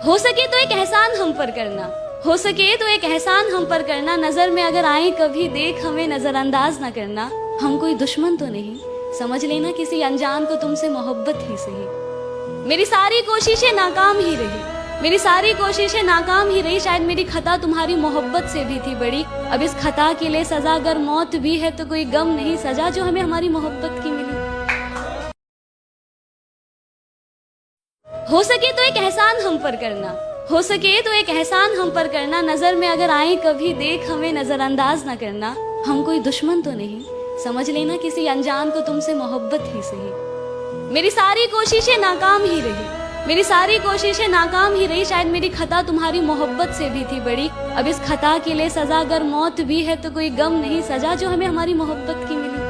हो सके तो एक एहसान हम पर करना, हो सके तो एक एहसान हम पर करना। नजर में अगर आए कभी देख हमें नजरअंदाज ना करना। हम कोई दुश्मन तो नहीं, समझ लेना किसी अनजान को तुमसे मोहब्बत ही सही। मेरी सारी कोशिशें नाकाम ही रही, मेरी सारी कोशिशें नाकाम ही रही। शायद मेरी खता तुम्हारी मोहब्बत से भी थी बड़ी। अब इस खता के लिए सजा अगर मौत भी है तो कोई गम नहीं, सजा जो हमें हमारी मोहब्बत की मिली। हो सके तो एक एहसान हम पर करना, हो सके तो एक एहसान हम पर करना। नजर में अगर आए कभी देख हमें नजरअंदाज ना करना। हम कोई दुश्मन तो नहीं, समझ लेना किसी अनजान को तुमसे मोहब्बत ही सही। मेरी सारी कोशिशें नाकाम ही रही, मेरी सारी कोशिशें नाकाम ही रही। शायद मेरी खता तुम्हारी मोहब्बत से भी थी बड़ी। अब इस खता के लिए सजा अगर मौत भी है तो कोई गम नहीं, सजा जो हमें हमारी मोहब्बत की मिली।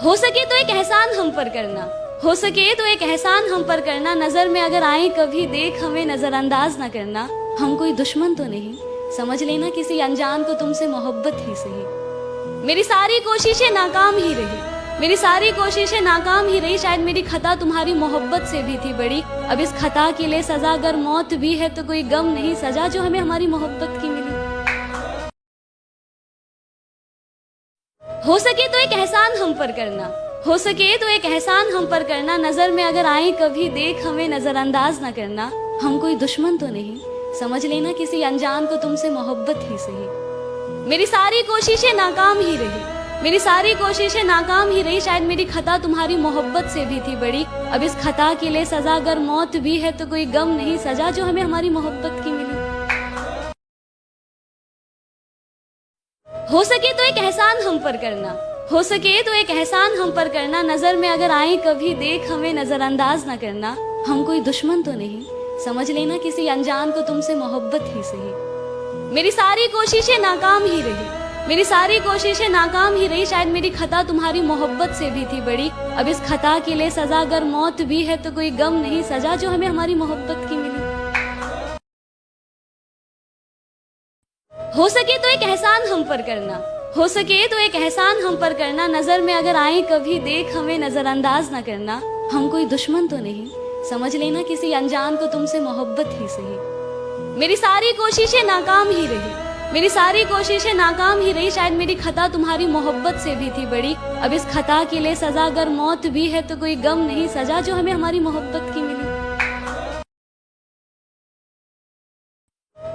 हो सके तो एक एहसान हम पर करना, हो सके तो एक एहसान हम पर करना। नजर में अगर आए कभी देख हमें नजरअंदाज ना करना। हम कोई दुश्मन तो नहीं, समझ लेना किसी अनजान को तुमसे मोहब्बत ही सही। मेरी सारी कोशिशें नाकाम ही रही, मेरी सारी कोशिशें नाकाम ही रही। शायद मेरी खता तुम्हारी मोहब्बत से भी थी बड़ी। अब इस खता के लिए सजा अगर मौत भी है तो कोई गम नहीं, सजा जो हमें हमारी मोहब्बत की मिली। हो सके तो एक एहसान हम पर करना, हो सके तो एक एहसान हम पर करना। नजर में अगर आए कभी देख हमें नजरअंदाज ना करना। हम कोई दुश्मन तो नहीं, समझ लेना किसी अनजान को तुमसे मोहब्बत ही सही। मेरी सारी कोशिशें नाकाम ही रही, मेरी सारी कोशिशें नाकाम ही रही। शायद मेरी खता तुम्हारी मोहब्बत से भी थी बड़ी। अब इस खता के लिए सजा अगर मौत भी है तो कोई गम नहीं, सजा जो हमें हमारी मोहब्बत की मिली। हो सके तो एक एहसान हम पर करना, हो सके तो एक एहसान हम पर करना। नजर में अगर आए कभी देख हमें नजरअंदाज ना करना। हम कोई दुश्मन तो नहीं, समझ लेना किसी अनजान को तुमसे मोहब्बत ही सही। मेरी सारी कोशिशें नाकाम ही रही, मेरी सारी कोशिशें नाकाम ही रही। शायद मेरी खता तुम्हारी मोहब्बत से भी थी बड़ी। अब इस खता के लिए सजा अगर मौत भी है तो कोई गम नहीं, सजा जो हमें हमारी मोहब्बत की मिली। हो सके तो एक एहसान हम पर करना, हो सके तो एक एहसान हम पर करना। नजर में अगर आए कभी देख हमें नजरअंदाज ना करना। हम कोई दुश्मन तो नहीं, समझ लेना किसी अनजान को तुमसे मोहब्बत ही सही। मेरी सारी कोशिशें नाकाम ही रही, मेरी सारी कोशिशें नाकाम ही रही। शायद मेरी खता तुम्हारी मोहब्बत से भी थी बड़ी। अब इस खता के लिए सजा अगर मौत भी है तो कोई गम नहीं, सजा जो हमें हमारी मोहब्बत की मिली।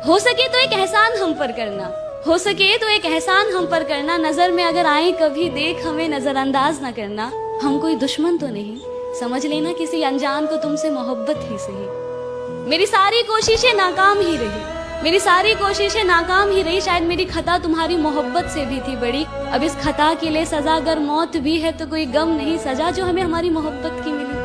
हो सके तो एक एहसान हम पर करना, हो सके तो एक एहसान हम पर करना। नजर में अगर आए कभी देख हमें नजरअंदाज ना करना। हम कोई दुश्मन तो नहीं, समझ लेना किसी अनजान को तुमसे मोहब्बत ही सही। मेरी सारी कोशिशें नाकाम ही रही, मेरी सारी कोशिशें नाकाम ही रही। शायद मेरी खता तुम्हारी मोहब्बत से भी थी बड़ी। अब इस खता के लिए सजा अगर मौत भी है तो कोई गम नहीं, सजा जो हमें हमारी मोहब्बत की मिली।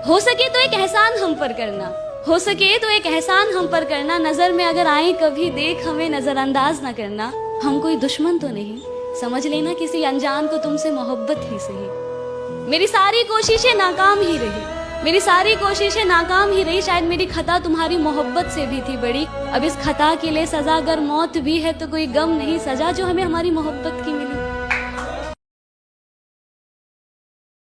हो सके तो एक एहसान हम पर करना, हो सके तो एक एहसान हम पर करना। नजर में अगर आए कभी देख हमें नजरअंदाज ना करना। हम कोई दुश्मन तो नहीं, समझ लेना किसी अनजान को तुमसे मोहब्बत ही सही। मेरी सारी कोशिशें नाकाम ही रही, मेरी सारी कोशिशें नाकाम ही रही। शायद मेरी खता तुम्हारी मोहब्बत से भी थी बड़ी। अब इस खता के लिए सजा अगर मौत भी है तो कोई गम नहीं, सजा जो हमें हमारी मोहब्बत की मिली।